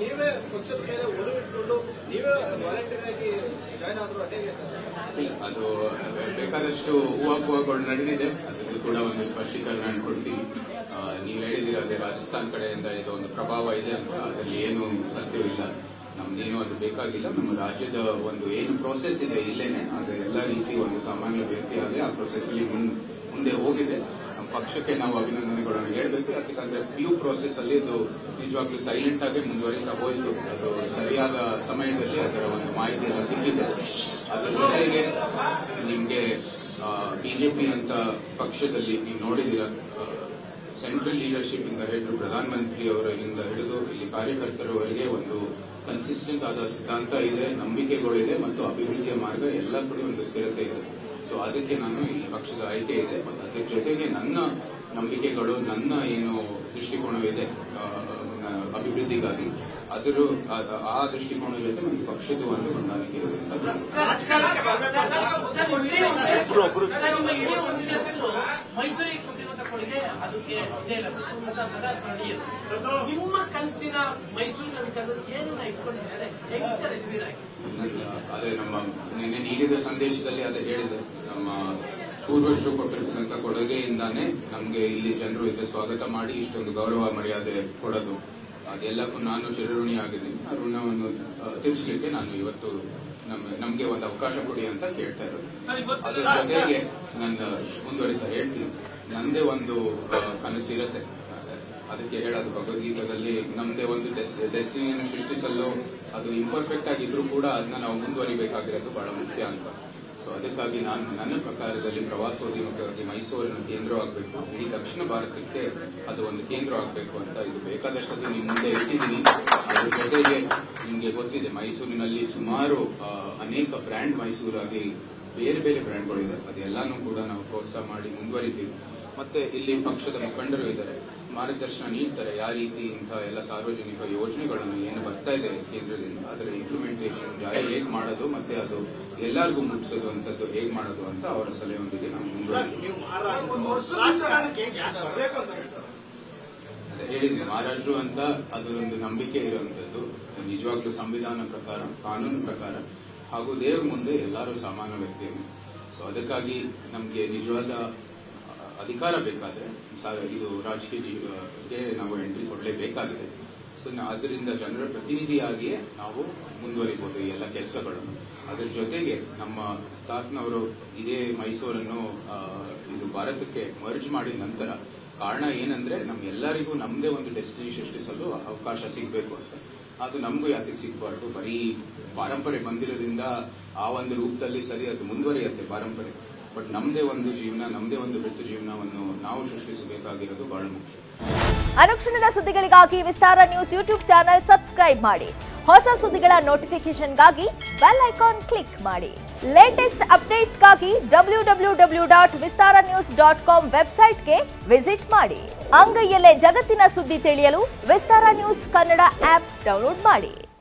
ನೀವೇ ಪಕ್ಷದ ಮೇಲೆ ಒಲವು ಇಟ್ಕೊಂಡು ನೀವೇ ವಾಲಂಟಿಯರ್ ಆಗಿ ಜಾಯ್ನ್ ಆದ್ರು ಅಟೇಗೆ ಅದು ಬೇಕಾದಷ್ಟು ಹೂವಾಪೂವಗಳು ನಡೆದಿದೆ. ಅದಕ್ಕೆ ಕೂಡ ಒಂದು ಸ್ಪಷ್ಟೀಕರಣ ಕೊಡ್ತೀನಿ. ನೀವು ಹೇಳಿದಿರ ಅದೇ ರಾಜಸ್ಥಾನ್ ಕಡೆಯಿಂದ ಇದು ಒಂದು ಪ್ರಭಾವ ಇದೆ ಅಂತ, ಅದರಲ್ಲಿ ಏನು ಸತ್ಯವಿಲ್ಲ. ನಮ್ದೇನು ಅದು ಬೇಕಾಗಿಲ್ಲ. ನಮ್ಮ ರಾಜ್ಯದ ಒಂದು ಏನು ಪ್ರೋಸೆಸ್ ಇದೆ ಇಲ್ಲೇನೆ, ಅದು ಎಲ್ಲ ರೀತಿ ಒಂದು ಸಾಮಾನ್ಯ ವ್ಯಕ್ತಿಯಾಗಿ ಆ ಪ್ರೋಸೆಸ್ ಅಲ್ಲಿ ಮುಂದೆ ಹೋಗಿದೆ. ನಮ್ಮ ಪಕ್ಷಕ್ಕೆ ನಾವು ಅಭಿನಂದನೆಗಳನ್ನು ಹೇಳಬೇಕು. ಯಾಕಂದ್ರೆ ಪ್ಯೂ ಪ್ರೋಸೆಸ್ ಅಲ್ಲಿ ಇದು ನಿಜವಾಗ್ಲೂ ಸೈಲೆಂಟ್ ಆಗಿ ಮುಂದುವರಿತಾ ಹೋಯಿತು. ಅದು ಸರಿಯಾದ ಸಮಯದಲ್ಲಿ ಅದರ ಒಂದು ಮಾಹಿತಿ ಎಲ್ಲ ಸಿಕ್ಕಿದೆ. ಅದರ ಜೊತೆಗೆ ನಿಮ್ಗೆ ಬಿಜೆಪಿ ಅಂತ ಪಕ್ಷದಲ್ಲಿ ನೀವು ನೋಡಿದಿರ, ಸೆಂಟ್ರಲ್ ಲೀಡರ್ಶಿಪ್ ಇಂದ ಹಿಡಿದು ಪ್ರಧಾನಮಂತ್ರಿ ಅವರಿಂದ ಹಿಡಿದು ಇಲ್ಲಿ ಕಾರ್ಯಕರ್ತರವರೆಗೆ ಒಂದು ಕನ್ಸಿಸ್ಟೆಂಟ್ ಆದ ಸಿದ್ಧಾಂತ ಇದೆ, ನಂಬಿಕೆಗಳಿದೆ ಮತ್ತು ಅಭಿವೃದ್ಧಿಯ ಮಾರ್ಗ ಎಲ್ಲ ಕಡೆ ಒಂದು ಸ್ಥಿರತೆ ಇದೆ. ಸೊ ಅದಕ್ಕೆ ನಾನು ಈ ಪಕ್ಷದ ಆಯ್ಕೆ ಇದೆ. ಮತ್ತು ಅದರ ಜೊತೆಗೆ ನನ್ನ ನಂಬಿಕೆಗಳು, ನನ್ನ ಏನು ದೃಷ್ಟಿಕೋನವಿದೆ ಅಭಿವೃದ್ಧಿಗಾಗಿ, ಅದರ ಆ ದೃಷ್ಟಿಕೋನದ ಜೊತೆ ಒಂದು ಪಕ್ಷದ ಒಂದು ಹೊಂದಾಣಿಕೆ ಇದೆ ಅಂತ ನಿಮ್ಮ ಕನಸಿನ ಮೈಸೂರಿನ ಏನನ್ನ ಇಟ್ಕೊಂಡಿದ್ದಾರೆ? ಅದೇ ನಮ್ಮ ನಿನ್ನೆ ನೀಡಿದ ಸಂದೇಶದಲ್ಲಿ ಅದೇ ಹೇಳಿದೆ. ನಮ್ಮ ಪೂರ್ವಜರು ಕೊಟ್ಟಿರ್ತಕ್ಕಂಥ ಕೊಡುಗೆಯಿಂದಾನೇ ನಮ್ಗೆ ಇಲ್ಲಿ ಜನರು ಇದಕ್ಕೆ ಸ್ವಾಗತ ಮಾಡಿ ಇಷ್ಟೊಂದು ಗೌರವ ಮರ್ಯಾದೆ ಕೊಡೋದು. ಅದೆಲ್ಲಕ್ಕೂ ನಾನು ಚಿರಋಣಿಯಾಗಿದ್ದೀನಿ. ಆ ಋಣವನ್ನು ತೀರಿಸಲಿಕ್ಕೆ ನಾನು ಇವತ್ತು ನಮ್ಗೆ ಒಂದು ಅವಕಾಶ ಕೊಡಿ ಅಂತ ಕೇಳ್ತಾ ಇರೋದು. ಅದ್ರ ಜೊತೆಗೆ ನನ್ನ ಮುಂದುವರಿತಾ ಹೇಳ್ತೀನಿ, ನಂದೇ ಒಂದು ಕನಸಿರುತ್ತೆ. ಅದಕ್ಕೆ ಹೇಳೋದು ಭಗವದ್ಗೀತಾದಲ್ಲಿ ನಮ್ದೇ ಒಂದು ಡೆಸ್ಟಿನಿಯನ್ನು ಸೃಷ್ಟಿಸಲು ಅದು ಇಂಪರ್ಫೆಕ್ಟ್ ಆಗಿದ್ರು ಕೂಡ ಅದನ್ನ ನಾವು ಮುಂದುವರಿಬೇಕಾಗಿರೋದು ಬಹಳ ಮುಖ್ಯ ಅಂತ. ಸೊ ಅದಕ್ಕಾಗಿ ನಾನು ನನ್ನ ಪ್ರಕಾರದಲ್ಲಿ ಪ್ರವಾಸೋದ್ಯಮಕ್ಕಾಗಿ ಮೈಸೂರನ್ನು ಕೇಂದ್ರವಾಗಬೇಕು, ಇಡೀ ದಕ್ಷಿಣ ಭಾರತಕ್ಕೆ ಅದು ಒಂದು ಕೇಂದ್ರ ಆಗಬೇಕು ಅಂತ ಇದು ಬೇಕಾದಷ್ಟು ನಿಮ್ಮ ಮುಂದೆ ಇಟ್ಟಿದ್ದೀನಿ. ಅದ್ರ ಜೊತೆಗೆ ನಿಮಗೆ ಗೊತ್ತಿದೆ, ಮೈಸೂರಿನಲ್ಲಿ ಸುಮಾರು ಅನೇಕ ಬ್ರ್ಯಾಂಡ್ ಮೈಸೂರಾಗಿ ಬೇರೆ ಬೇರೆ ಬ್ರ್ಯಾಂಡ್ಗಳಿದೆ. ಅದೆಲ್ಲಾನು ಕೂಡ ನಾವು ಪ್ರೋತ್ಸಾಹ ಮಾಡಿ ಮುಂದುವರಿತೀವಿ. ಮತ್ತೆ ಇಲ್ಲಿ ಪಕ್ಷದ ಮುಖಂಡರು ಇದ್ದಾರೆ, ಮಾರ್ಗದರ್ಶನ ನೀಡ್ತಾರೆ. ಯಾವ ರೀತಿ ಇಂತಹ ಎಲ್ಲ ಸಾರ್ವಜನಿಕ ಯೋಜನೆಗಳನ್ನು ಏನು ಬರ್ತಾ ಇದೆ ಕೇಂದ್ರದಿಂದ, ಅದರ ಇಂಪ್ಲಿಮೆಂಟೇಷನ್ ಜಾರಿ ಹೇಗೆ ಮಾಡೋದು ಮತ್ತೆ ಅದು ಎಲ್ಲರಿಗೂ ಮುಟ್ಟಿಸೋದು ಅಂತದ್ದು ಹೇಗೆ ಮಾಡೋದು ಅಂತ ಅವರ ಸಲಹೆಯೊಂದಿಗೆ ನಾವು ಅದೇ ಹೇಳಿದ್ವಿ. ಮಹಾರಾಜರು ಅಂತ ಅದರೊಂದು ನಂಬಿಕೆ ಇರುವಂತದ್ದು ನಿಜವಾಗ್ಲೂ ಸಂವಿಧಾನ ಪ್ರಕಾರ, ಕಾನೂನು ಪ್ರಕಾರ ಹಾಗೂ ದೇವ್ರ ಮುಂದೆ ಎಲ್ಲರೂ ಸಮಾನ ವ್ಯಕ್ತಿಯನ್ನು. ಸೊ ಅದಕ್ಕಾಗಿ ನಮ್ಗೆ ನಿಜವಾದ ಅಧಿಕಾರ ಬೇಕಾದ್ರೆ ಇದು ರಾಜಕೀಯಕ್ಕೆ ನಾವು ಎಂಟ್ರಿ ಕೊಡಲೇಬೇಕಾಗಿದೆ. ಸೊ ಅದರಿಂದ ಜನರ ಪ್ರತಿನಿಧಿಯಾಗಿಯೇ ನಾವು ಮುಂದುವರಿಬಹುದು ಈ ಎಲ್ಲ ಕೆಲಸಗಳನ್ನು. ಅದರ ಜೊತೆಗೆ ನಮ್ಮ ತಾತನವರು ಇದೇ ಮೈಸೂರನ್ನು ಇದು ಭಾರತಕ್ಕೆ ಮರ್ಜ್ ಮಾಡಿದ ನಂತರ ಕಾರಣ ಏನಂದ್ರೆ ನಮ್ಗೆಲ್ಲರಿಗೂ ನಮ್ದೇ ಒಂದು ಡೆಸ್ಟಿನಿ ಸೃಷ್ಟಿಸಲು ಅವಕಾಶ ಸಿಗಬೇಕು ಅಂತ. ಅದು ನಮಗೂ ಯಾತಿಗೆ ಸಿಗಬಾರ್ದು. ಬರೀ ಪಾರಂಪರೆ ಬಂದಿರೋದ್ರಿಂದ ಆ ಒಂದು ರೂಪದಲ್ಲಿ ಸರಿ ಅದು ಮುಂದುವರಿಯುತ್ತೆ ಪಾರಂಪರೆ, ಬಟ್ ನಮ್ದೇ ಒಂದು ಜೀವನ, ನಮ್ದೇ ಒಂದು ವೃತ್ತಿ ಜೀವನವನ್ನು ನಾವು ಸೃಷ್ಟಿಸಬೇಕಾಗಿರೋದು ಬಹಳ ಮುಖ್ಯ. ಅನುಕ್ಷಣದ ಸುದ್ದಿಗಳಿಗಾಗಿ ವಿಸ್ತಾರ ನ್ಯೂಸ್ ಯೂಟ್ಯೂಬ್ ಚಾನೆಲ್ ಸಬ್ಸ್ಕ್ರೈಬ್ ಮಾಡಿ. ಹೊಸ ಸುದ್ದಿಗಳ ನೋಟಿಫಿಕೇಶನ್ಗಾಗಿ ಬೆಲ್ ಐಕಾನ್ ಕ್ಲಿಕ್ ಮಾಡಿ. ಲೇಟೆಸ್ಟ್ ಅಪ್ಡೇಟ್ಸ್ಗಾಗಿ www.vistaranews.com ವೆಬ್ಸೈಟ್ಗೆ ವಿಸಿಟ್ ಮಾಡಿ. ಅಂಗೈಯಲ್ಲೇ ಜಗತ್ತಿನ ಸುದ್ದಿ ತಿಳಿಯಲು ವಿಸ್ತಾರ ನ್ಯೂಸ್ ಕನ್ನಡ ಆಪ್ ಡೌನ್ಲೋಡ್ ಮಾಡಿ.